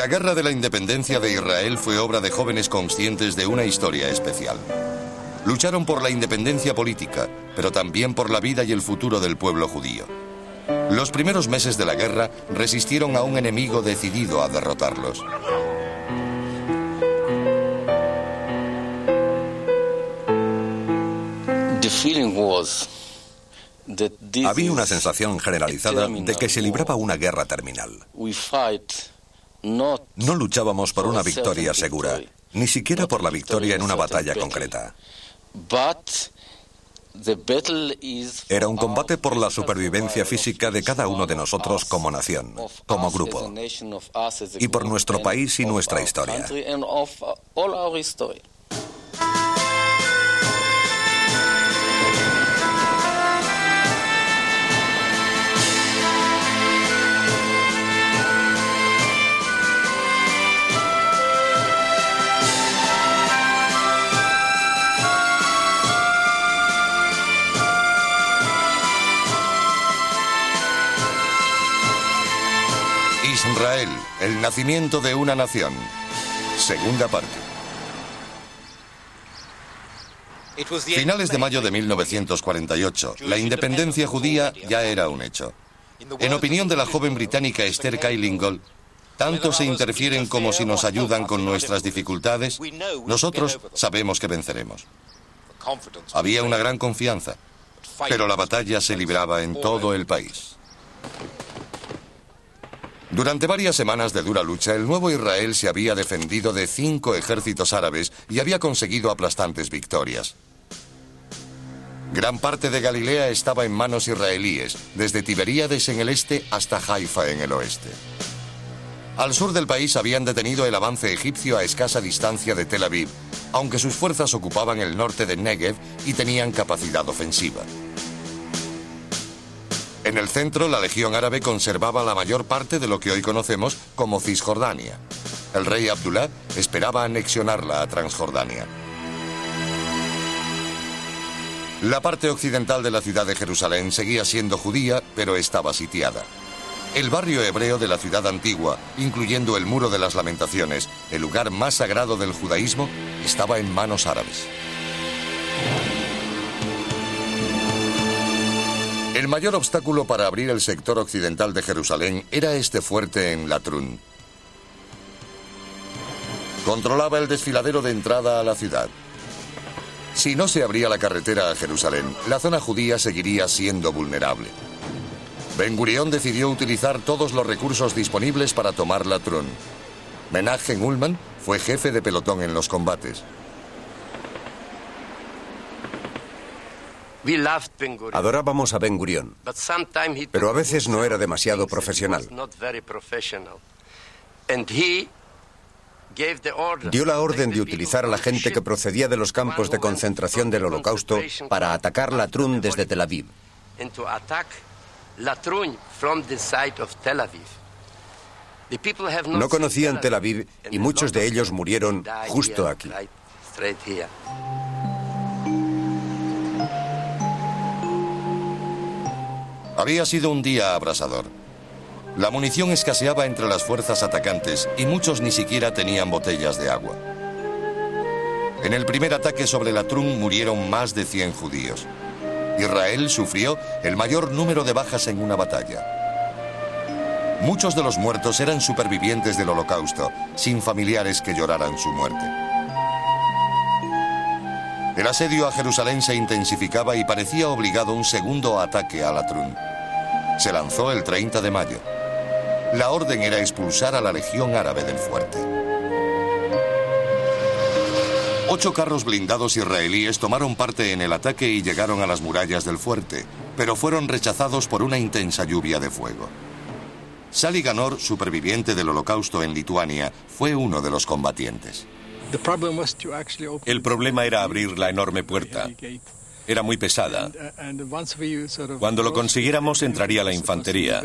La Guerra de la Independencia de Israel fue obra de jóvenes conscientes de una historia especial. Lucharon por la independencia política, pero también por la vida y el futuro del pueblo judío. Los primeros meses de la guerra resistieron a un enemigo decidido a derrotarlos. Había una sensación generalizada de que se libraba una guerra terminal. No luchábamos por una victoria segura, ni siquiera por la victoria en una batalla concreta. Era un combate por la supervivencia física de cada uno de nosotros como nación, como grupo, y por nuestro país y nuestra historia. Israel, el nacimiento de una nación. Segunda parte. Finales de mayo de 1948, la independencia judía ya era un hecho. En opinión de la joven británica Esther Kyle-Ingold, tanto se interfieren como si nos ayudan con nuestras dificultades, nosotros sabemos que venceremos. Había una gran confianza, pero la batalla se libraba en todo el país. Durante varias semanas de dura lucha, el nuevo Israel se había defendido de 5 ejércitos árabes y había conseguido aplastantes victorias. Gran parte de Galilea estaba en manos israelíes, desde Tiberíades en el este hasta Haifa en el oeste. Al sur del país habían detenido el avance egipcio a escasa distancia de Tel Aviv, aunque sus fuerzas ocupaban el norte de Negev y tenían capacidad ofensiva. En el centro, la Legión Árabe conservaba la mayor parte de lo que hoy conocemos como Cisjordania. El rey Abdullah esperaba anexionarla a Transjordania. La parte occidental de la ciudad de Jerusalén seguía siendo judía, pero estaba sitiada. El barrio hebreo de la ciudad antigua, incluyendo el Muro de las Lamentaciones, el lugar más sagrado del judaísmo, estaba en manos árabes. El mayor obstáculo para abrir el sector occidental de Jerusalén era este fuerte en Latrun. Controlaba el desfiladero de entrada a la ciudad. Si no se abría la carretera a Jerusalén, la zona judía seguiría siendo vulnerable. Ben Gurión decidió utilizar todos los recursos disponibles para tomar Latrun. Menachem Ullman fue jefe de pelotón en los combates. Adorábamos a Ben Gurión, pero a veces no era demasiado profesional. Dio la orden de utilizar a la gente que procedía de los campos de concentración del Holocausto para atacar Latrun desde Tel Aviv. No conocían Tel Aviv y muchos de ellos murieron justo aquí. Había sido un día abrasador. La munición escaseaba entre las fuerzas atacantes y muchos ni siquiera tenían botellas de agua. En el primer ataque sobre Latrun murieron más de 100 judíos. Israel sufrió el mayor número de bajas en una batalla. Muchos de los muertos eran supervivientes del Holocausto, sin familiares que lloraran su muerte. El asedio a Jerusalén se intensificaba y parecía obligado un segundo ataque a Latrun. Se lanzó el 30 de mayo. La orden era expulsar a la Legión Árabe del fuerte. 8 carros blindados israelíes tomaron parte en el ataque y llegaron a las murallas del fuerte, pero fueron rechazados por una intensa lluvia de fuego. Sally Ganor, superviviente del Holocausto en Lituania, fue uno de los combatientes. El problema era abrir la enorme puerta. Era muy pesada. Cuando lo consiguiéramos, entraría la infantería.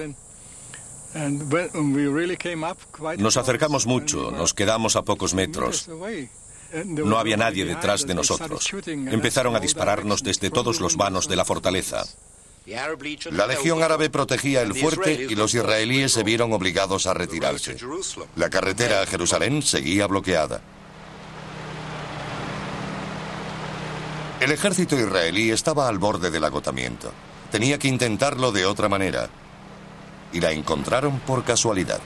Nos acercamos mucho, nos quedamos a pocos metros. No había nadie detrás de nosotros. Empezaron a dispararnos desde todos los vanos de la fortaleza. La Legión Árabe protegía el fuerte y los israelíes se vieron obligados a retirarse. La carretera a Jerusalén seguía bloqueada. El ejército israelí estaba al borde del agotamiento. Tenía que intentarlo de otra manera. Y la encontraron por casualidad.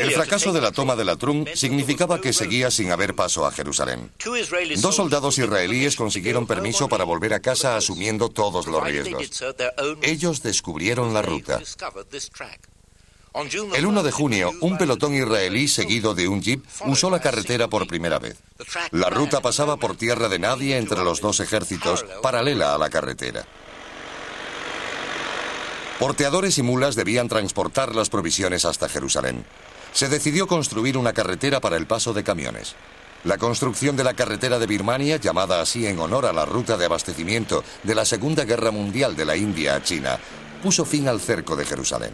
El fracaso de la toma de Latrun significaba que seguía sin haber paso a Jerusalén. 2 soldados israelíes consiguieron permiso para volver a casa asumiendo todos los riesgos. Ellos descubrieron la ruta. El 1 de junio, un pelotón israelí seguido de un jeep usó la carretera por primera vez. La ruta pasaba por tierra de nadie entre los 2 ejércitos, paralela a la carretera. Porteadores y mulas debían transportar las provisiones hasta Jerusalén. Se decidió construir una carretera para el paso de camiones. La construcción de la carretera de Birmania, llamada así en honor a la ruta de abastecimiento de la Segunda Guerra Mundial de la India a China, puso fin al cerco de Jerusalén.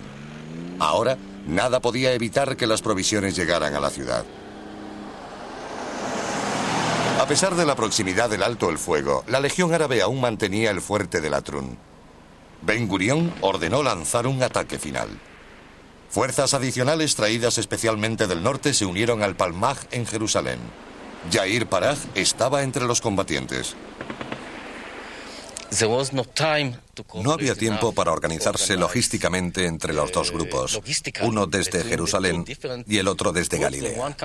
Ahora, nada podía evitar que las provisiones llegaran a la ciudad. A pesar de la proximidad del alto el fuego, la Legión Árabe aún mantenía el fuerte de Latrun. Ben Gurión ordenó lanzar un ataque final. Fuerzas adicionales traídas especialmente del norte se unieron al Palmaj en Jerusalén. Yair Parag estaba entre los combatientes. No había tiempo para organizarse logísticamente entre los 2 grupos, uno desde Jerusalén y el otro desde Galilea.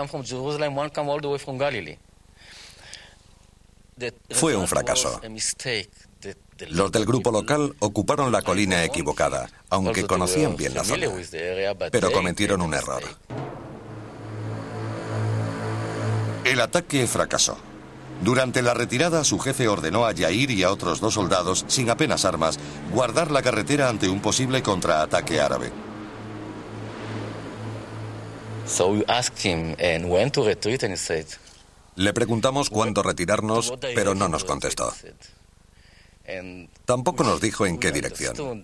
Fue un fracaso. Los del grupo local ocuparon la colina equivocada, aunque conocían bien la zona, pero cometieron un error. El ataque fracasó. Durante la retirada, su jefe ordenó a Yair y a otros 2 soldados, sin apenas armas, guardar la carretera ante un posible contraataque árabe. Le preguntamos cuándo retirarnos, pero no nos contestó. Tampoco nos dijo en qué dirección.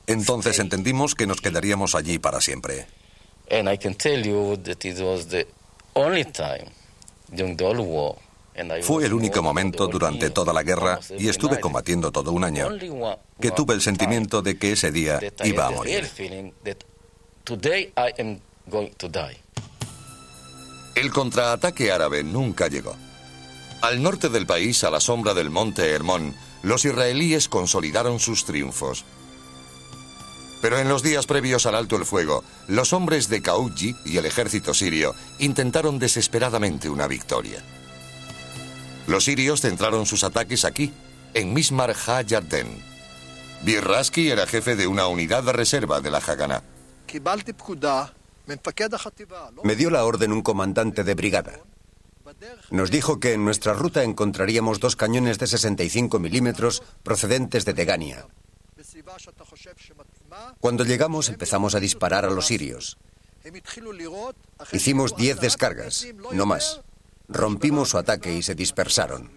Entonces entendimos que nos quedaríamos allí para siempre. Fue el único momento durante toda la guerra, y estuve combatiendo todo un año, que tuve el sentimiento de que ese día iba a morir. El contraataque árabe nunca llegó. Al norte del país, a la sombra del monte Hermón, los israelíes consolidaron sus triunfos. Pero en los días previos al alto el fuego, los hombres de Kaouji y el ejército sirio intentaron desesperadamente una victoria. Los sirios centraron sus ataques aquí, en Mismar ha-Yarden. Birraski era jefe de una unidad de reserva de la Haganá. Me dio la orden un comandante de brigada. Nos dijo que en nuestra ruta encontraríamos 2 cañones de 65 milímetros procedentes de Degania. Cuando llegamos empezamos a disparar a los sirios. Hicimos 10 descargas, no más. Rompimos su ataque y se dispersaron.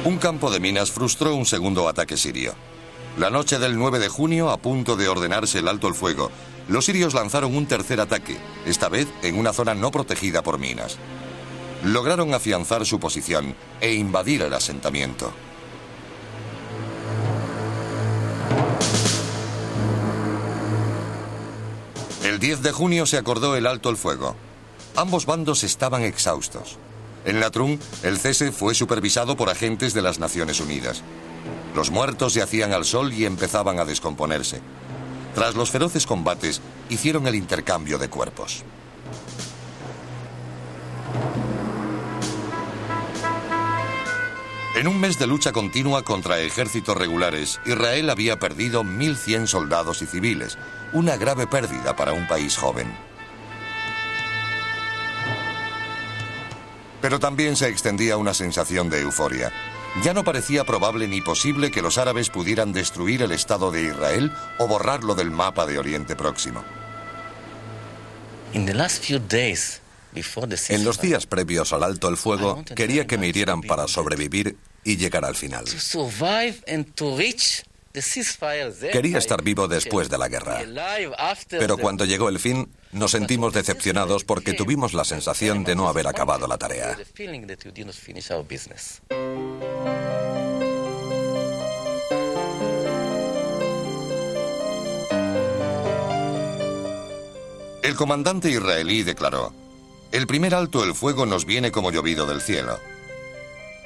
Un campo de minas frustró un segundo ataque sirio. La noche del 9 de junio, a punto de ordenarse el alto el fuego, los sirios lanzaron un tercer ataque, esta vez en una zona no protegida por minas. Lograron afianzar su posición e invadir el asentamiento. El 10 de junio se acordó el alto el fuego. Ambos bandos estaban exhaustos. En Latrun, el cese fue supervisado por agentes de las Naciones Unidas. Los muertos yacían al sol y empezaban a descomponerse. Tras los feroces combates, hicieron el intercambio de cuerpos. En un mes de lucha continua contra ejércitos regulares, Israel había perdido 1.100 soldados y civiles, una grave pérdida para un país joven. Pero también se extendía una sensación de euforia. Ya no parecía probable ni posible que los árabes pudieran destruir el Estado de Israel o borrarlo del mapa de Oriente Próximo. En los días previos al alto el fuego, quería que me hirieran para sobrevivir y llegar al final. Quería estar vivo después de la guerra. Pero cuando llegó el fin, nos sentimos decepcionados porque tuvimos la sensación de no haber acabado la tarea. El comandante israelí declaró: "El primer alto el fuego nos viene como llovido del cielo".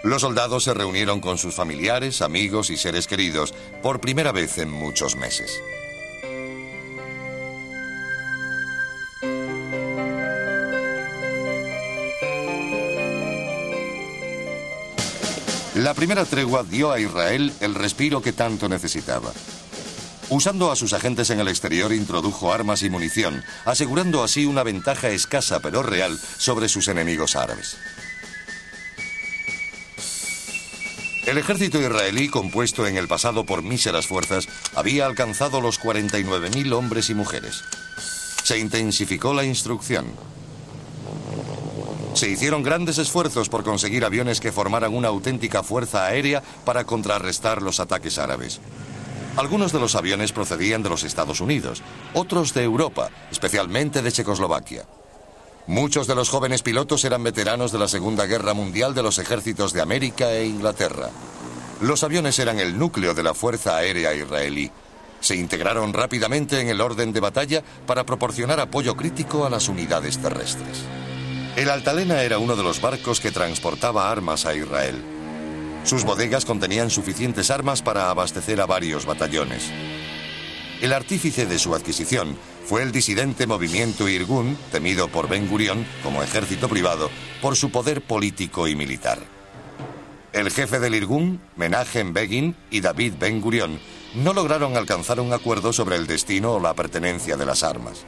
Los soldados se reunieron con sus familiares, amigos y seres queridos por primera vez en muchos meses. La primera tregua dio a Israel el respiro que tanto necesitaba. Usando a sus agentes en el exterior, introdujo armas y munición, asegurando así una ventaja escasa pero real sobre sus enemigos árabes. El ejército israelí, compuesto en el pasado por míseras fuerzas, había alcanzado los 49.000 hombres y mujeres. Se intensificó la instrucción. Se hicieron grandes esfuerzos por conseguir aviones que formaran una auténtica fuerza aérea para contrarrestar los ataques árabes. Algunos de los aviones procedían de los Estados Unidos, otros de Europa, especialmente de Checoslovaquia. Muchos de los jóvenes pilotos eran veteranos de la Segunda Guerra Mundial de los ejércitos de América e Inglaterra. Los aviones eran el núcleo de la Fuerza Aérea israelí. Se integraron rápidamente en el orden de batalla para proporcionar apoyo crítico a las unidades terrestres. El Altalena era uno de los barcos que transportaba armas a Israel. Sus bodegas contenían suficientes armas para abastecer a varios batallones. El artífice de su adquisición fue el disidente movimiento Irgun, temido por Ben Gurión como ejército privado por su poder político y militar. El jefe del Irgun, Menachem Begin, y David Ben Gurión no lograron alcanzar un acuerdo sobre el destino o la pertenencia de las armas.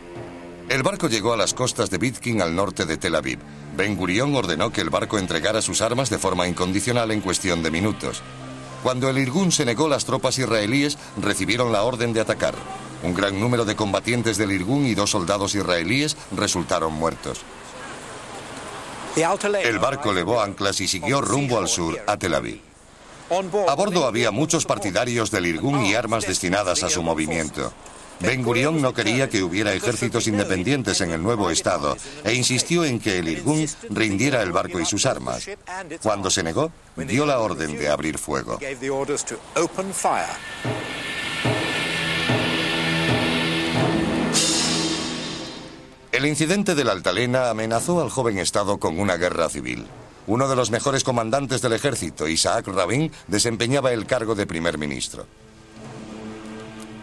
El barco llegó a las costas de Bitkin, al norte de Tel Aviv. Ben Gurión ordenó que el barco entregara sus armas de forma incondicional en cuestión de minutos. Cuando el Irgun se negó, las tropas israelíes recibieron la orden de atacar. Un gran número de combatientes del Irgun y 2 soldados israelíes resultaron muertos. El barco levó anclas y siguió rumbo al sur, a Tel Aviv. A bordo había muchos partidarios del Irgun y armas destinadas a su movimiento. Ben Gurión no quería que hubiera ejércitos independientes en el nuevo estado e insistió en que el Irgun rindiera el barco y sus armas. Cuando se negó, dio la orden de abrir fuego. El incidente del Altalena amenazó al joven estado con una guerra civil. Uno de los mejores comandantes del ejército, Isaac Rabin, desempeñaba el cargo de primer ministro.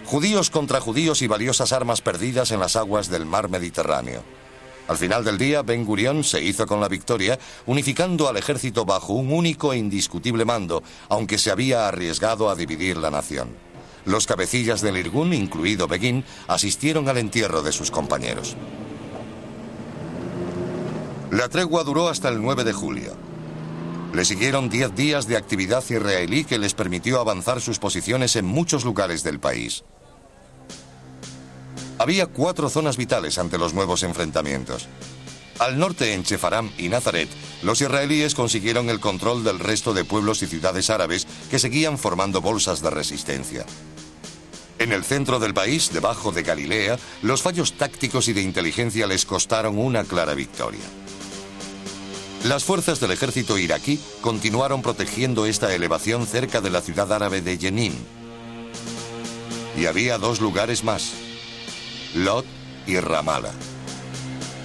Judíos contra judíos y valiosas armas perdidas en las aguas del mar Mediterráneo. Al final del día, Ben Gurión se hizo con la victoria, unificando al ejército bajo un único e indiscutible mando, aunque se había arriesgado a dividir la nación. Los cabecillas del Irgun, incluido Begin, asistieron al entierro de sus compañeros. La tregua duró hasta el 9 de julio. Le siguieron 10 días de actividad israelí que les permitió avanzar sus posiciones en muchos lugares del país. Había 4 zonas vitales ante los nuevos enfrentamientos. Al norte, en Chefaram y Nazaret, los israelíes consiguieron el control del resto de pueblos y ciudades árabes que seguían formando bolsas de resistencia. En el centro del país, debajo de Galilea, los fallos tácticos y de inteligencia les costaron una clara victoria. Las fuerzas del ejército iraquí continuaron protegiendo esta elevación cerca de la ciudad árabe de Jenin. Y había 2 lugares más: Lod y Ramallah.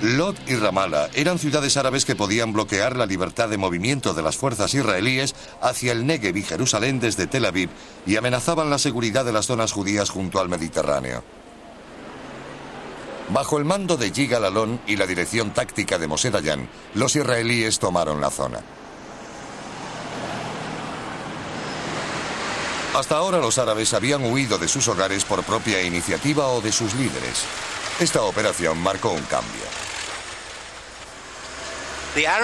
Lod y Ramallah eran ciudades árabes que podían bloquear la libertad de movimiento de las fuerzas israelíes hacia el Negev y Jerusalén desde Tel Aviv y amenazaban la seguridad de las zonas judías junto al Mediterráneo. Bajo el mando de Yigal Allon y la dirección táctica de Moshe Dayan, los israelíes tomaron la zona. Hasta ahora los árabes habían huido de sus hogares por propia iniciativa o de sus líderes. Esta operación marcó un cambio.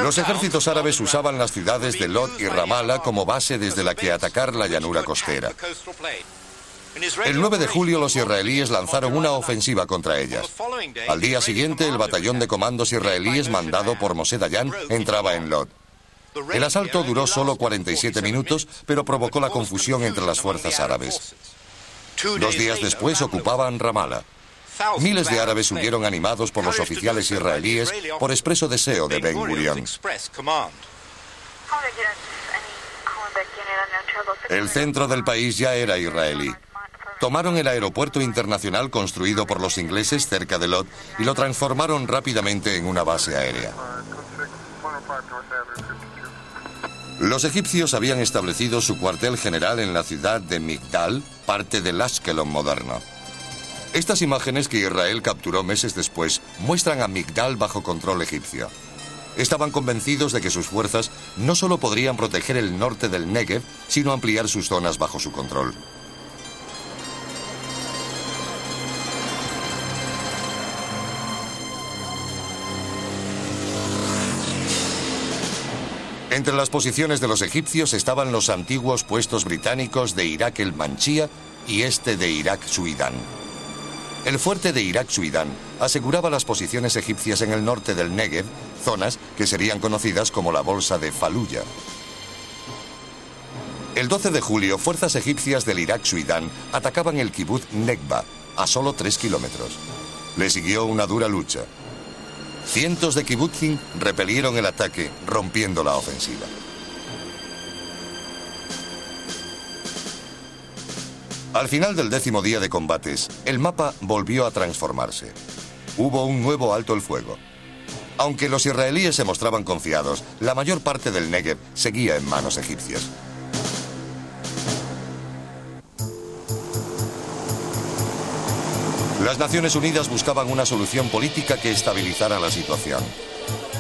Los ejércitos árabes usaban las ciudades de Lod y Ramallah como base desde la que atacar la llanura costera. El 9 de julio los israelíes lanzaron una ofensiva contra ellas. Al día siguiente, el batallón de comandos israelíes mandado por Moshe Dayan entraba en Lod. El asalto duró solo 47 minutos, pero provocó la confusión entre las fuerzas árabes. 2 días después ocupaban Ramallah. Miles de árabes huyeron animados por los oficiales israelíes por expreso deseo de Ben Gurion. El centro del país ya era israelí. Tomaron el aeropuerto internacional construido por los ingleses cerca de Lod y lo transformaron rápidamente en una base aérea. Los egipcios habían establecido su cuartel general en la ciudad de Migdal, parte del Ashkelon moderno. Estas imágenes que Israel capturó meses después muestran a Migdal bajo control egipcio. Estaban convencidos de que sus fuerzas no solo podrían proteger el norte del Negev, sino ampliar sus zonas bajo su control. Entre las posiciones de los egipcios estaban los antiguos puestos británicos de Irak el Manchía y este de Irak Suidán. El fuerte de Irak Suidán aseguraba las posiciones egipcias en el norte del Negev, zonas que serían conocidas como la Bolsa de Faluya. El 12 de julio, fuerzas egipcias del Irak Suidán atacaban el kibutz Nekba, a solo 3 kilómetros. Le siguió una dura lucha. Cientos de kibutzim repelieron el ataque, rompiendo la ofensiva. Al final del 10º día de combates, el mapa volvió a transformarse. Hubo un nuevo alto el fuego. Aunque los israelíes se mostraban confiados, la mayor parte del Negev seguía en manos egipcias. Las Naciones Unidas buscaban una solución política que estabilizara la situación.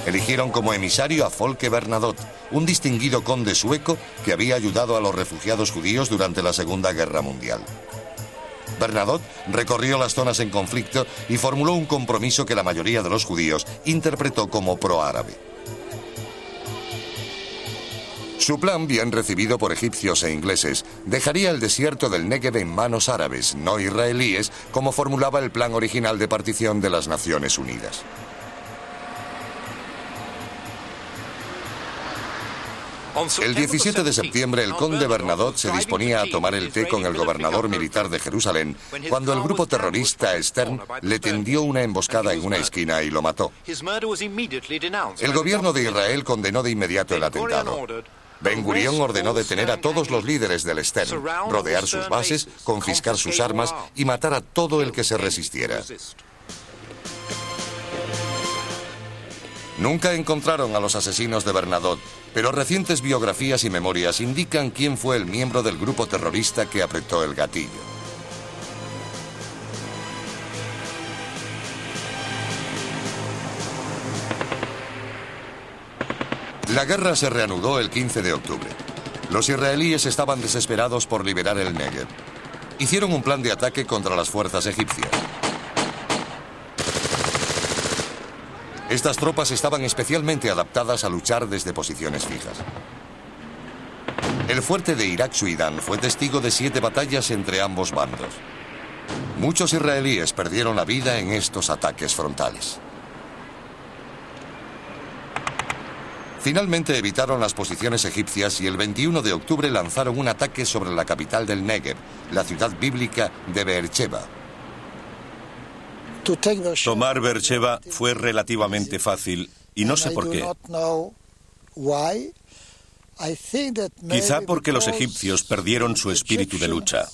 Eligieron como emisario a Folke Bernadotte, un distinguido conde sueco que había ayudado a los refugiados judíos durante la Segunda Guerra Mundial. Bernadotte recorrió las zonas en conflicto y formuló un compromiso que la mayoría de los judíos interpretó como proárabe. Su plan, bien recibido por egipcios e ingleses, dejaría el desierto del Negev en manos árabes, no israelíes, como formulaba el plan original de partición de las Naciones Unidas. El 17 de septiembre, el conde Bernadotte se disponía a tomar el té con el gobernador militar de Jerusalén, cuando el grupo terrorista Stern le tendió una emboscada en una esquina y lo mató. El gobierno de Israel condenó de inmediato el atentado. Ben Gurion ordenó detener a todos los líderes del Stern, rodear sus bases, confiscar sus armas y matar a todo el que se resistiera. Nunca encontraron a los asesinos de Bernadotte, pero recientes biografías y memorias indican quién fue el miembro del grupo terrorista que apretó el gatillo. La guerra se reanudó el 15 de octubre. Los israelíes estaban desesperados por liberar el Negev. Hicieron un plan de ataque contra las fuerzas egipcias. Estas tropas estaban especialmente adaptadas a luchar desde posiciones fijas. El fuerte de Irak Suidán fue testigo de 7 batallas entre ambos bandos. Muchos israelíes perdieron la vida en estos ataques frontales. Finalmente evitaron las posiciones egipcias y el 21 de octubre lanzaron un ataque sobre la capital del Negev, la ciudad bíblica de Beersheba. Tomar Beersheba fue relativamente fácil y no sé por qué. Quizá porque los egipcios perdieron su espíritu de lucha.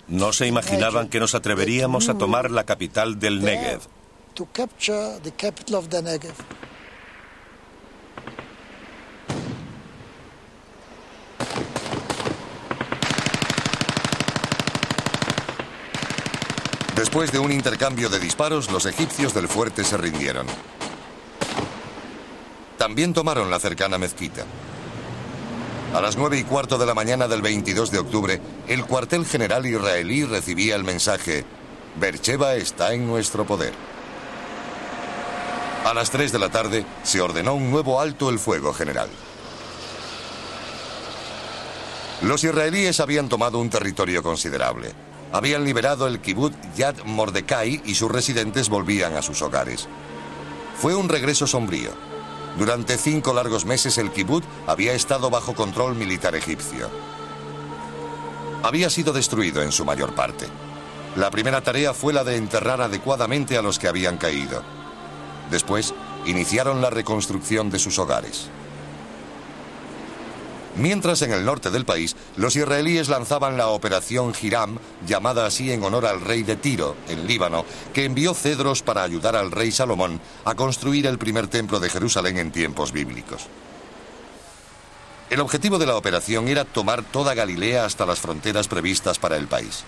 No se imaginaban que nos atreveríamos a tomar la capital del Negev. Después de un intercambio de disparos, los egipcios del fuerte se rindieron. También tomaron la cercana mezquita. A las 9:15 de la mañana del 22 de octubre, el cuartel general israelí recibía el mensaje: Beersheba está en nuestro poder. A las 3 de la tarde se ordenó un nuevo alto el fuego general. Los israelíes habían tomado un territorio considerable. Habían liberado el kibutz Yad Mordecai y sus residentes volvían a sus hogares. Fue un regreso sombrío. Durante 5 largos meses el kibutz había estado bajo control militar egipcio. Había sido destruido en su mayor parte. La primera tarea fue la de enterrar adecuadamente a los que habían caído. Después, iniciaron la reconstrucción de sus hogares. Mientras en el norte del país, los israelíes lanzaban la operación Hiram, llamada así en honor al rey de Tiro, en Líbano, que envió cedros para ayudar al rey Salomón a construir el primer templo de Jerusalén en tiempos bíblicos. El objetivo de la operación era tomar toda Galilea hasta las fronteras previstas para el país.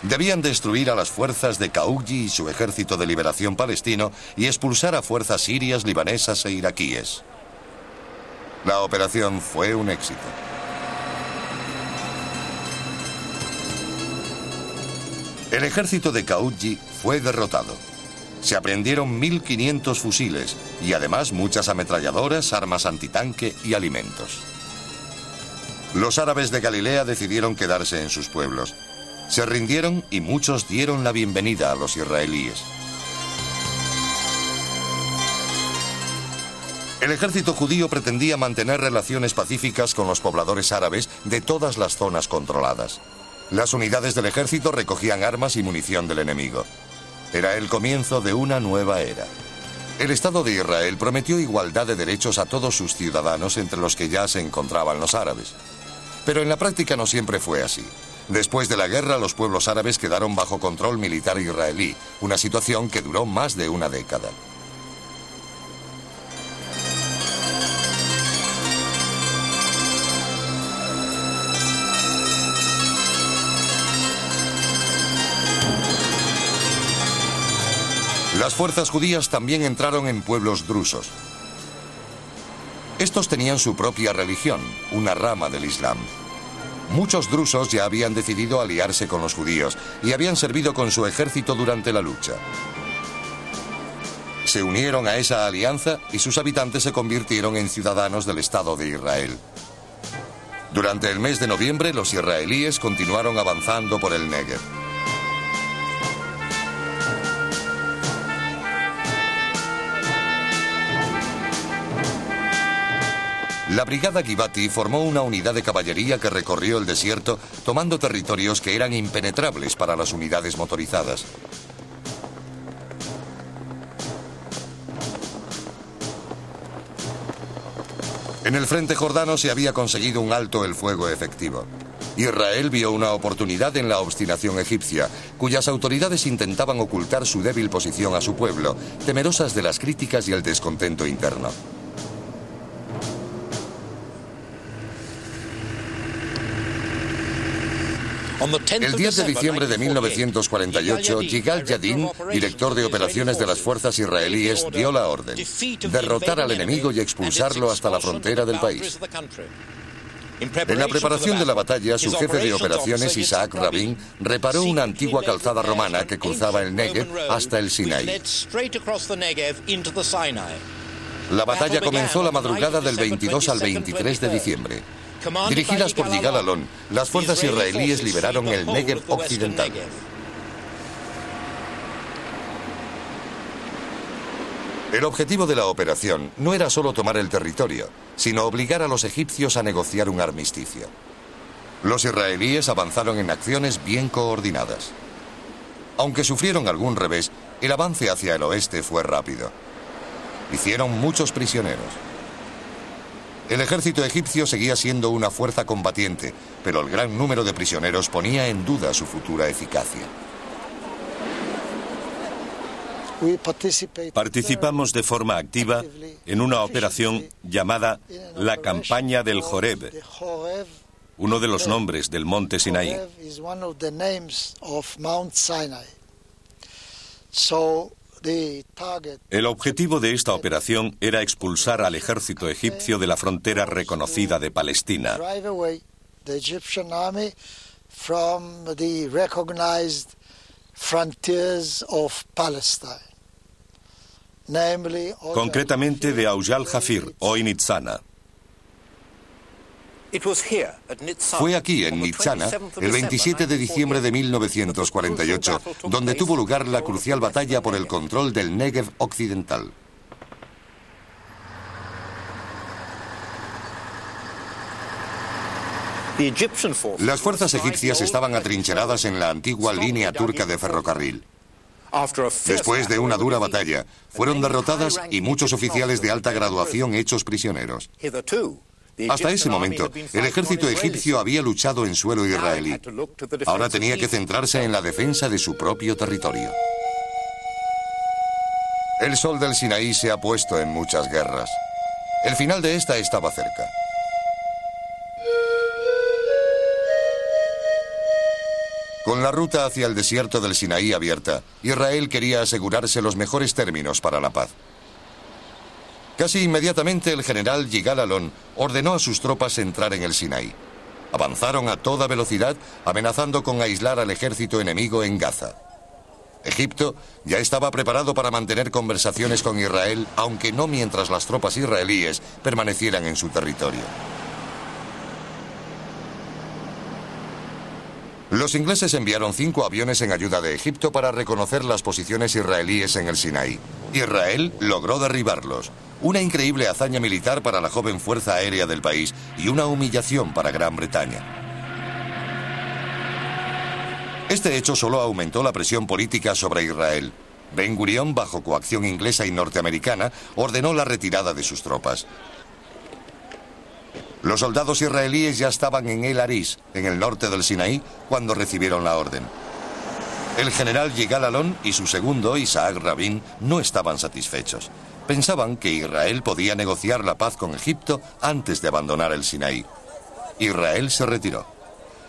Debían destruir a las fuerzas de Khashoggi y su ejército de liberación palestino y expulsar a fuerzas sirias, libanesas e iraquíes. La operación fue un éxito. El ejército de Khashoggi fue derrotado. Se aprehendieron 1.500 fusiles y además muchas ametralladoras, armas antitanque y alimentos. Los árabes de Galilea decidieron quedarse en sus pueblos. Se rindieron y muchos dieron la bienvenida a los israelíes. El ejército judío pretendía mantener relaciones pacíficas con los pobladores árabes de todas las zonas controladas. Las unidades del ejército recogían armas y munición del enemigo. Era el comienzo de una nueva era. El Estado de Israel prometió igualdad de derechos a todos sus ciudadanos, entre los que ya se encontraban los árabes. Pero en la práctica no siempre fue así. Después de la guerra, los pueblos árabes quedaron bajo control militar israelí, una situación que duró más de una década. Las fuerzas judías también entraron en pueblos drusos. Estos tenían su propia religión, una rama del Islam. Muchos drusos ya habían decidido aliarse con los judíos y habían servido con su ejército durante la lucha. Se unieron a esa alianza y sus habitantes se convirtieron en ciudadanos del Estado de Israel. Durante el mes de noviembre, los israelíes continuaron avanzando por el Negev. La brigada Givati formó una unidad de caballería que recorrió el desierto, tomando territorios que eran impenetrables para las unidades motorizadas. En el frente jordano se había conseguido un alto el fuego efectivo. Israel vio una oportunidad en la obstinación egipcia, cuyas autoridades intentaban ocultar su débil posición a su pueblo, temerosas de las críticas y el descontento interno. El 10 de diciembre de 1948, Yigal Yadin, director de operaciones de las fuerzas israelíes, dio la orden: derrotar al enemigo y expulsarlo hasta la frontera del país. En la preparación de la batalla, su jefe de operaciones, Isaac Rabin, reparó una antigua calzada romana que cruzaba el Negev hasta el Sinaí. La batalla comenzó la madrugada del 22 al 23 de diciembre. Dirigidas por Yigal Allon, las fuerzas israelíes liberaron el Negev occidental. El objetivo de la operación no era solo tomar el territorio, sino obligar a los egipcios a negociar un armisticio. Los israelíes avanzaron en acciones bien coordinadas. Aunque sufrieron algún revés, el avance hacia el oeste fue rápido. Hicieron muchos prisioneros. El ejército egipcio seguía siendo una fuerza combatiente, pero el gran número de prisioneros ponía en duda su futura eficacia. Participamos de forma activa en una operación llamada la Campaña del Joreb, uno de los nombres del monte Sinaí. El objetivo de esta operación era expulsar al ejército egipcio de la frontera reconocida de Palestina. Concretamente de Aujal Jafir, hoy Nitzana. Fue aquí, en Nitzana, el 27 de diciembre de 1948, donde tuvo lugar la crucial batalla por el control del Negev occidental. Las fuerzas egipcias estaban atrincheradas en la antigua línea turca de ferrocarril. Después de una dura batalla, fueron derrotadas y muchos oficiales de alta graduación hechos prisioneros. Hasta ese momento, el ejército egipcio había luchado en suelo israelí. Ahora tenía que centrarse en la defensa de su propio territorio. El sol del Sinaí se ha puesto en muchas guerras. El final de esta estaba cerca. Con la ruta hacia el desierto del Sinaí abierta, Israel quería asegurarse los mejores términos para la paz. Casi inmediatamente el general Yigal Allon ordenó a sus tropas entrar en el Sinaí. Avanzaron a toda velocidad, amenazando con aislar al ejército enemigo en Gaza. Egipto ya estaba preparado para mantener conversaciones con Israel, aunque no mientras las tropas israelíes permanecieran en su territorio. Los ingleses enviaron 5 aviones en ayuda de Egipto para reconocer las posiciones israelíes en el Sinaí. Israel logró derribarlos. Una increíble hazaña militar para la joven fuerza aérea del país y una humillación para Gran Bretaña. Este hecho solo aumentó la presión política sobre Israel. Ben Gurión, bajo coacción inglesa y norteamericana, ordenó la retirada de sus tropas. Los soldados israelíes ya estaban en El Arish, en el norte del Sinaí, cuando recibieron la orden. El general Yigal Allon y su segundo, Isaac Rabin, no estaban satisfechos. Pensaban que Israel podía negociar la paz con Egipto antes de abandonar el Sinaí. Israel se retiró.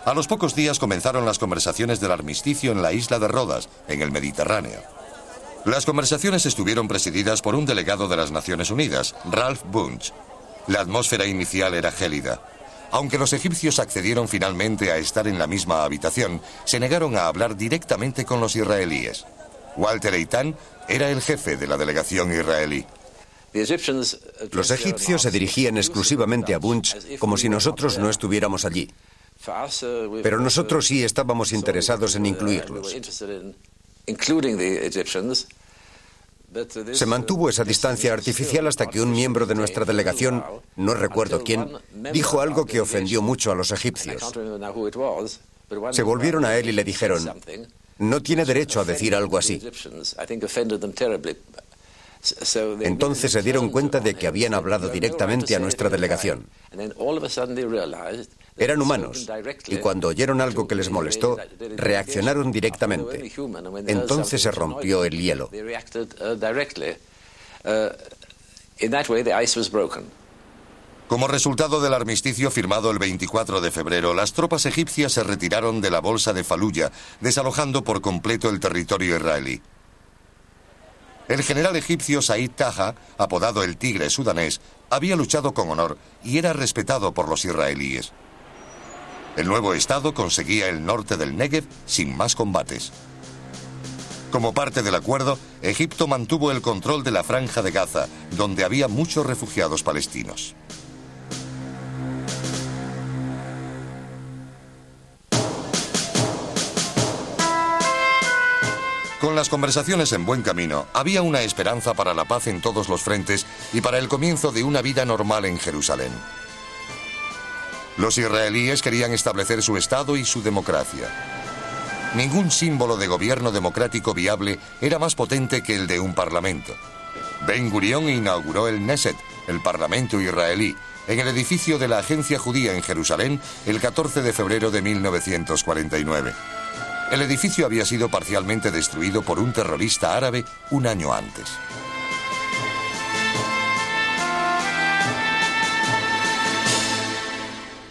A los pocos días comenzaron las conversaciones del armisticio en la isla de Rodas, en el Mediterráneo. Las conversaciones estuvieron presididas por un delegado de las Naciones Unidas, Ralph Bunche. La atmósfera inicial era gélida. Aunque los egipcios accedieron finalmente a estar en la misma habitación, se negaron a hablar directamente con los israelíes. Walter Eitan era el jefe de la delegación israelí. Los egipcios se dirigían exclusivamente a Bunche como si nosotros no estuviéramos allí. Pero nosotros sí estábamos interesados en incluirlos. Se mantuvo esa distancia artificial hasta que un miembro de nuestra delegación, no recuerdo quién, dijo algo que ofendió mucho a los egipcios. Se volvieron a él y le dijeron: no tiene derecho a decir algo así. Entonces se dieron cuenta de que habían hablado directamente a nuestra delegación. Eran humanos, y cuando oyeron algo que les molestó, reaccionaron directamente. Entonces se rompió el hielo. Como resultado del armisticio firmado el 24 de febrero, las tropas egipcias se retiraron de la bolsa de Faluya, desalojando por completo el territorio israelí. El general egipcio Said Taha, apodado el Tigre sudanés, había luchado con honor y era respetado por los israelíes. El nuevo estado conseguía el norte del Negev sin más combates. Como parte del acuerdo, Egipto mantuvo el control de la franja de Gaza, donde había muchos refugiados palestinos. Con las conversaciones en buen camino, había una esperanza para la paz en todos los frentes y para el comienzo de una vida normal en Jerusalén. Los israelíes querían establecer su Estado y su democracia. Ningún símbolo de gobierno democrático viable era más potente que el de un parlamento. Ben Gurión inauguró el Knesset, el Parlamento israelí, en el edificio de la Agencia Judía en Jerusalén el 14 de febrero de 1949. El edificio había sido parcialmente destruido por un terrorista árabe un año antes.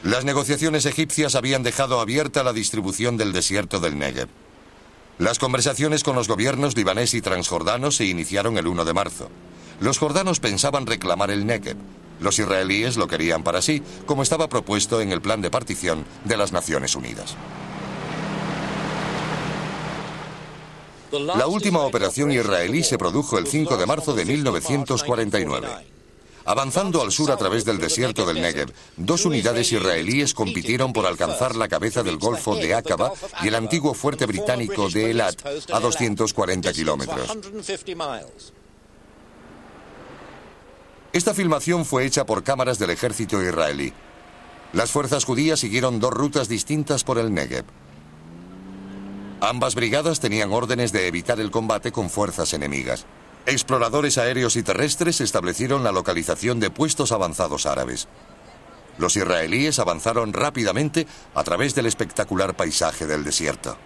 Las negociaciones egipcias habían dejado abierta la distribución del desierto del Negev. Las conversaciones con los gobiernos libanés y transjordanos se iniciaron el 1 de marzo. Los jordanos pensaban reclamar el Negev. Los israelíes lo querían para sí, como estaba propuesto en el plan de partición de las Naciones Unidas. La última operación israelí se produjo el 5 de marzo de 1949. Avanzando al sur a través del desierto del Negev, 2 unidades israelíes compitieron por alcanzar la cabeza del Golfo de Aqaba y el antiguo fuerte británico de Eilat, a 240 kilómetros. Esta filmación fue hecha por cámaras del ejército israelí. Las fuerzas judías siguieron dos rutas distintas por el Negev. Ambas brigadas tenían órdenes de evitar el combate con fuerzas enemigas. Exploradores aéreos y terrestres establecieron la localización de puestos avanzados árabes. Los israelíes avanzaron rápidamente a través del espectacular paisaje del desierto.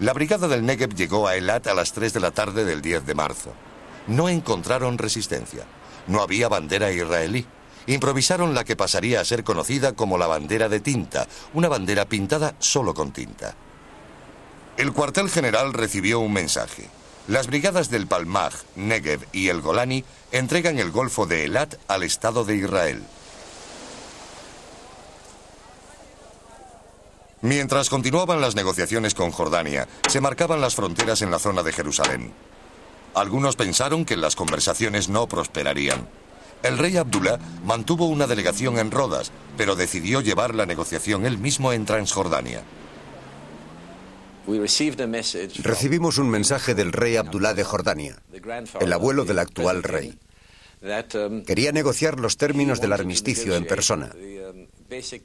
La brigada del Negev llegó a Eilat a las 3 de la tarde del 10 de marzo. No encontraron resistencia. No había bandera israelí. Improvisaron la que pasaría a ser conocida como la bandera de tinta, una bandera pintada solo con tinta. El cuartel general recibió un mensaje. Las brigadas del Palmaj, Negev y el Golani entregan el Golfo de Eilat al Estado de Israel. Mientras continuaban las negociaciones con Jordania, se marcaban las fronteras en la zona de Jerusalén. Algunos pensaron que las conversaciones no prosperarían. El rey Abdullah mantuvo una delegación en Rodas, pero decidió llevar la negociación él mismo en Transjordania. Recibimos un mensaje del rey Abdullah de Jordania, el abuelo del actual rey. Quería negociar los términos del armisticio en persona.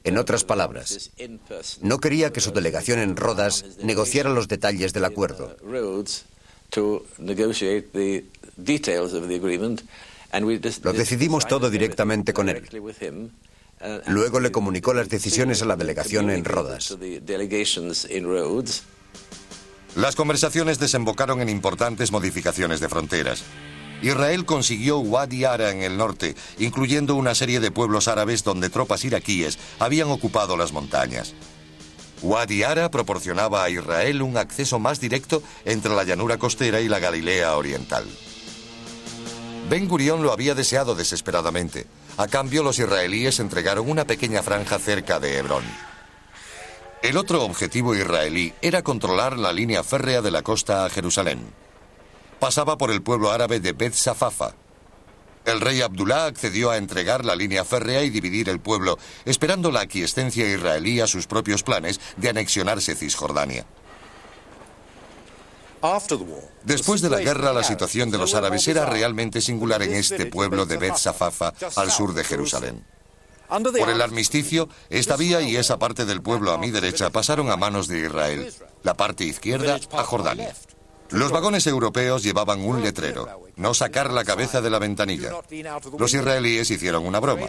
En otras palabras, no quería que su delegación en Rodas negociara los detalles del acuerdo. Lo decidimos todo directamente con él. Luego le comunicó las decisiones a la delegación en Rodas. Las conversaciones desembocaron en importantes modificaciones de fronteras. Israel consiguió Wadi Ara en el norte, incluyendo una serie de pueblos árabes donde tropas iraquíes habían ocupado las montañas. Wadi Ara proporcionaba a Israel un acceso más directo entre la llanura costera y la Galilea oriental. Ben Gurión lo había deseado desesperadamente. A cambio, los israelíes entregaron una pequeña franja cerca de Hebrón. El otro objetivo israelí era controlar la línea férrea de la costa a Jerusalén. Pasaba por el pueblo árabe de Bet Safafa. El rey Abdullah accedió a entregar la línea férrea y dividir el pueblo, esperando la aquiescencia israelí a sus propios planes de anexionarse Cisjordania. Después de la guerra, la situación de los árabes era realmente singular en este pueblo de Bet Safafa, al sur de Jerusalén. Por el armisticio, esta vía y esa parte del pueblo a mi derecha pasaron a manos de Israel, la parte izquierda a Jordania. Los vagones europeos llevaban un letrero: no sacar la cabeza de la ventanilla. Los israelíes hicieron una broma.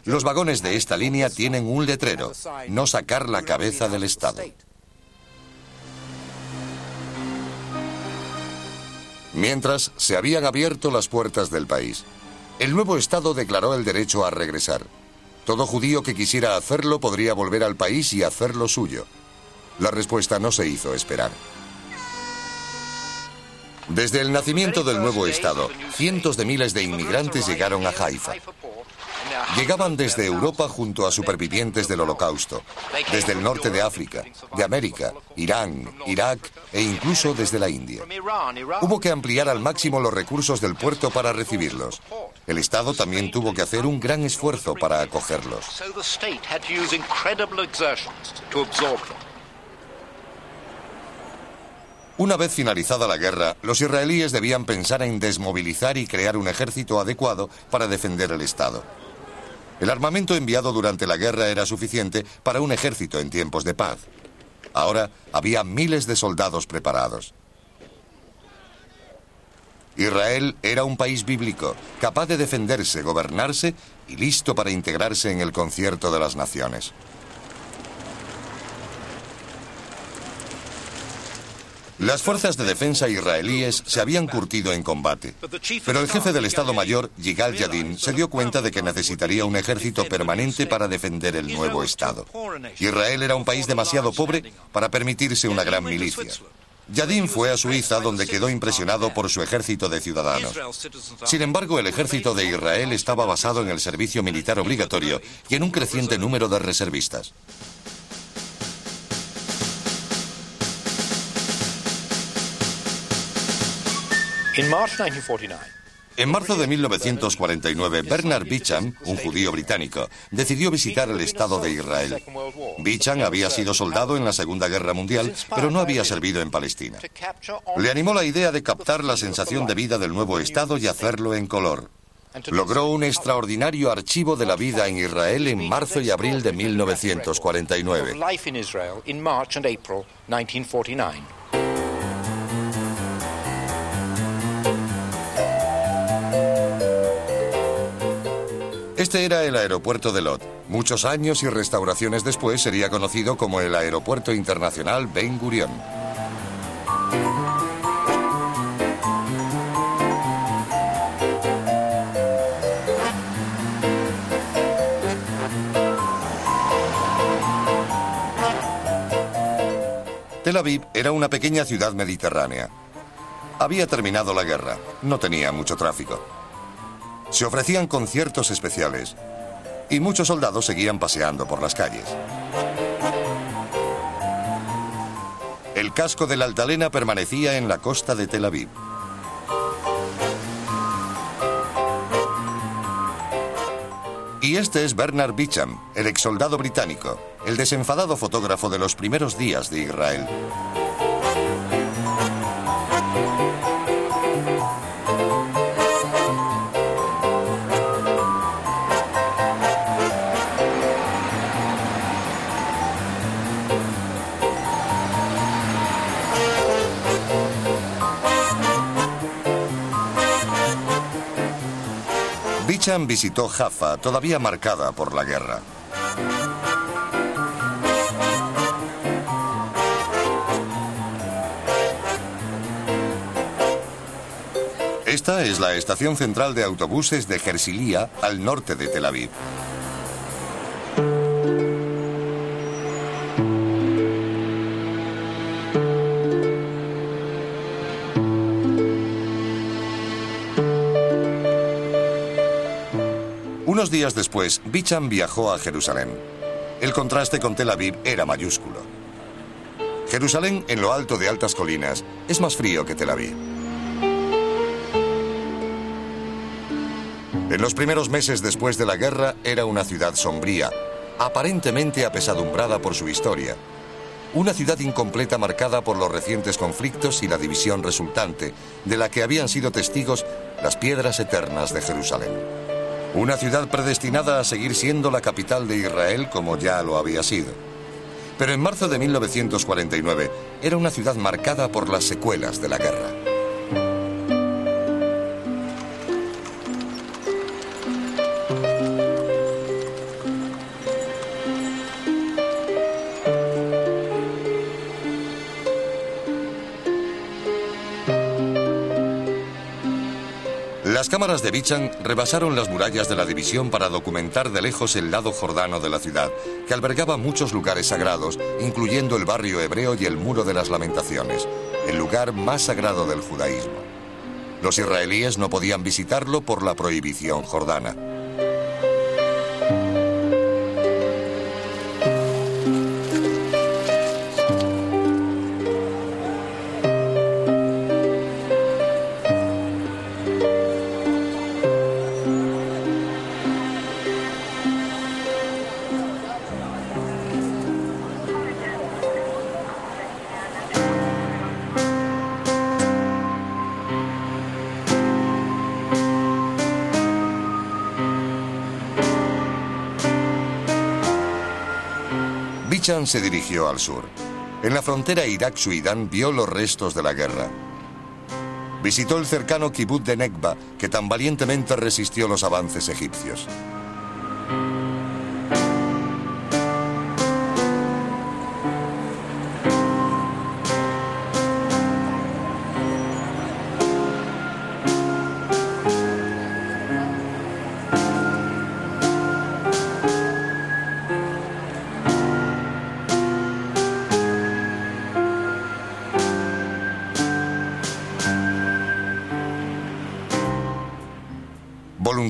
Los vagones de esta línea tienen un letrero: no sacar la cabeza del Estado. Mientras, se habían abierto las puertas del país. El nuevo Estado declaró el derecho a regresar. Todo judío que quisiera hacerlo podría volver al país y hacer lo suyo. La respuesta no se hizo esperar. Desde el nacimiento del nuevo Estado, cientos de miles de inmigrantes llegaron a Haifa. Llegaban desde Europa junto a supervivientes del Holocausto, desde el norte de África, de América, Irán, Irak e incluso desde la India. Hubo que ampliar al máximo los recursos del puerto para recibirlos. El Estado también tuvo que hacer un gran esfuerzo para acogerlos. Una vez finalizada la guerra, los israelíes debían pensar en desmovilizar y crear un ejército adecuado para defender el Estado. El armamento enviado durante la guerra era suficiente para un ejército en tiempos de paz. Ahora había miles de soldados preparados. Israel era un país bíblico, capaz de defenderse, gobernarse y listo para integrarse en el concierto de las naciones. Las fuerzas de defensa israelíes se habían curtido en combate, pero el jefe del Estado Mayor, Yigal Yadin, se dio cuenta de que necesitaría un ejército permanente para defender el nuevo Estado. Israel era un país demasiado pobre para permitirse una gran milicia. Yadin fue a Suiza, donde quedó impresionado por su ejército de ciudadanos. Sin embargo, el ejército de Israel estaba basado en el servicio militar obligatorio y en un creciente número de reservistas. En marzo de 1949, Bernard Beecham, un judío británico, decidió visitar el Estado de Israel. Beecham había sido soldado en la Segunda Guerra Mundial, pero no había servido en Palestina. Le animó la idea de captar la sensación de vida del nuevo Estado y hacerlo en color. logró un extraordinario archivo de la vida en Israel en marzo y abril de 1949. Este era el aeropuerto de Lod. Muchos años y restauraciones después sería conocido como el Aeropuerto Internacional Ben Gurion. Tel Aviv era una pequeña ciudad mediterránea. Había terminado la guerra, no tenía mucho tráfico. Se ofrecían conciertos especiales y muchos soldados seguían paseando por las calles. El casco de la Altalena permanecía en la costa de Tel Aviv. Y este es Bernard Bicham, el exsoldado británico, el desenfadado fotógrafo de los primeros días de Israel. Bicham visitó Jaffa, todavía marcada por la guerra. Esta es la estación central de autobuses de Herzliya, al norte de Tel Aviv. Unos días después, Bicham viajó a Jerusalén. El contraste con Tel Aviv era mayúsculo. Jerusalén, en lo alto de altas colinas, es más frío que Tel Aviv. En los primeros meses después de la guerra, era una ciudad sombría, aparentemente apesadumbrada por su historia. Una ciudad incompleta marcada por los recientes conflictos y la división resultante, de la que habían sido testigos las piedras eternas de Jerusalén. Una ciudad predestinada a seguir siendo la capital de Israel como ya lo había sido. Pero en marzo de 1949 era una ciudad marcada por las secuelas de la guerra. Las cámaras de Bicham rebasaron las murallas de la división para documentar de lejos el lado jordano de la ciudad, que albergaba muchos lugares sagrados, incluyendo el barrio hebreo y el Muro de las Lamentaciones, el lugar más sagrado del judaísmo. Los israelíes no podían visitarlo por la prohibición jordana. Bicham se dirigió al sur. En la frontera Irak-Sudán vio los restos de la guerra. Visitó el cercano Kibbutz de Nekba, que tan valientemente resistió los avances egipcios.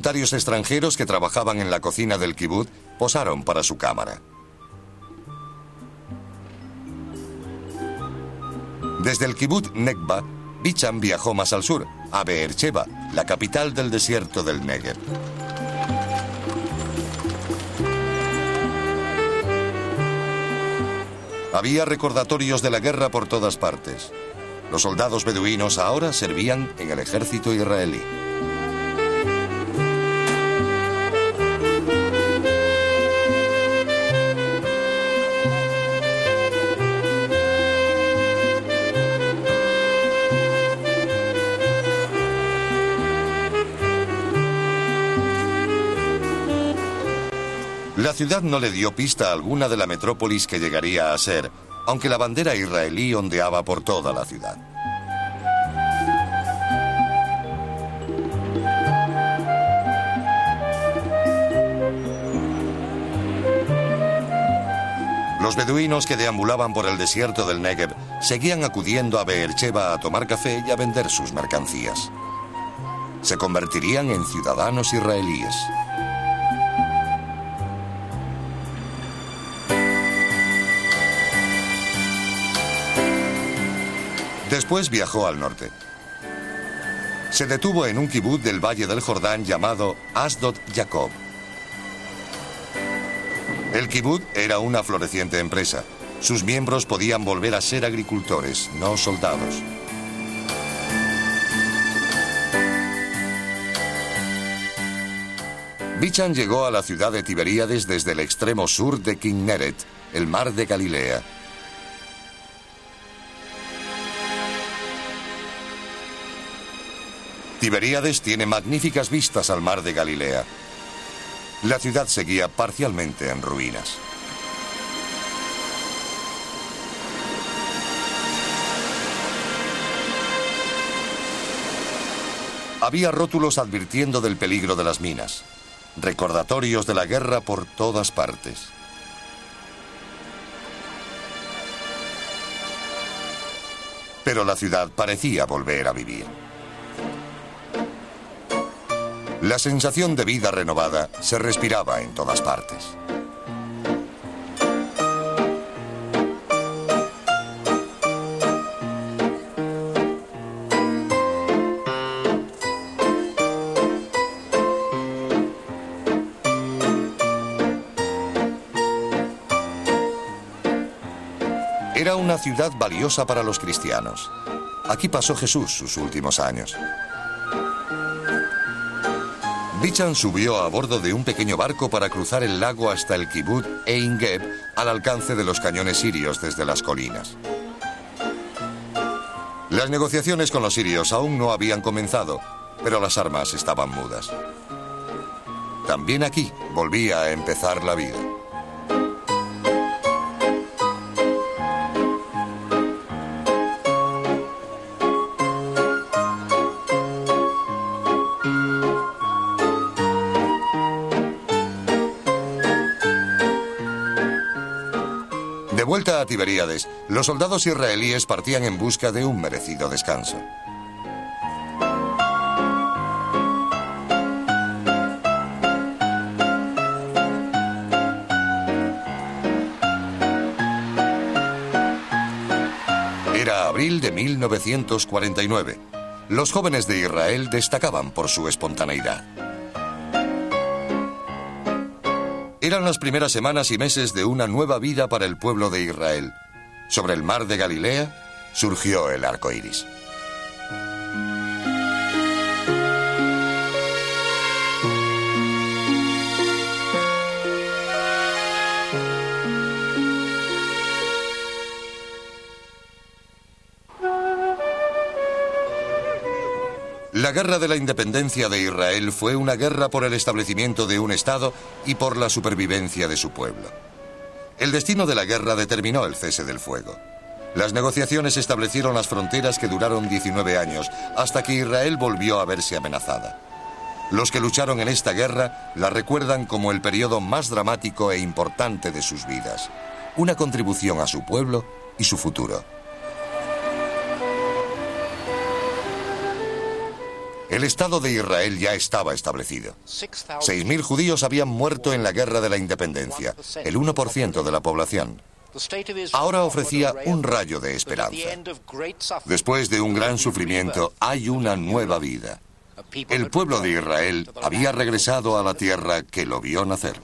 Voluntarios extranjeros que trabajaban en la cocina del kibutz posaron para su cámara. Desde el kibutz Nekba, Bicham viajó más al sur, a Beersheba, la capital del desierto del Negev. Había recordatorios de la guerra por todas partes. Los soldados beduinos ahora servían en el ejército israelí. ciudad no le dio pista alguna de la metrópolis que llegaría a ser, aunque la bandera israelí ondeaba por toda la ciudad. Los beduinos que deambulaban por el desierto del Negev seguían acudiendo a Beersheba a tomar café y a vender sus mercancías. Se convertirían en ciudadanos israelíes. Después viajó al norte. Se detuvo en un kibutz del Valle del Jordán llamado Asdod Jacob. El kibutz era una floreciente empresa. Sus miembros podían volver a ser agricultores, no soldados. Bichan llegó a la ciudad de Tiberíades desde el extremo sur de Kinneret, el mar de Galilea. Tiberíades tiene magníficas vistas al mar de Galilea. La ciudad seguía parcialmente en ruinas. Había rótulos advirtiendo del peligro de las minas, recordatorios de la guerra por todas partes. Pero la ciudad parecía volver a vivir. La sensación de vida renovada se respiraba en todas partes. Era una ciudad valiosa para los cristianos. Aquí pasó Jesús sus últimos años. Bichan subió a bordo de un pequeño barco para cruzar el lago hasta el kibutz Ein Geb, al alcance de los cañones sirios desde las colinas. Las negociaciones con los sirios aún no habían comenzado, pero las armas estaban mudas. También aquí volvía a empezar la vida. De vuelta a Tiberíades, los soldados israelíes partían en busca de un merecido descanso. Era abril de 1949. Los jóvenes de Israel destacaban por su espontaneidad. Eran las primeras semanas y meses de una nueva vida para el pueblo de Israel. Sobre el mar de Galilea surgió el arco iris. La guerra de la independencia de Israel fue una guerra por el establecimiento de un Estado y por la supervivencia de su pueblo. El destino de la guerra determinó el cese del fuego. Las negociaciones establecieron las fronteras que duraron 19 años, hasta que Israel volvió a verse amenazada. Los que lucharon en esta guerra la recuerdan como el periodo más dramático e importante de sus vidas, una contribución a su pueblo y su futuro. El Estado de Israel ya estaba establecido. 6.000 judíos habían muerto en la Guerra de la Independencia, el 1% de la población. Ahora ofrecía un rayo de esperanza. Después de un gran sufrimiento, hay una nueva vida. El pueblo de Israel había regresado a la tierra que lo vio nacer.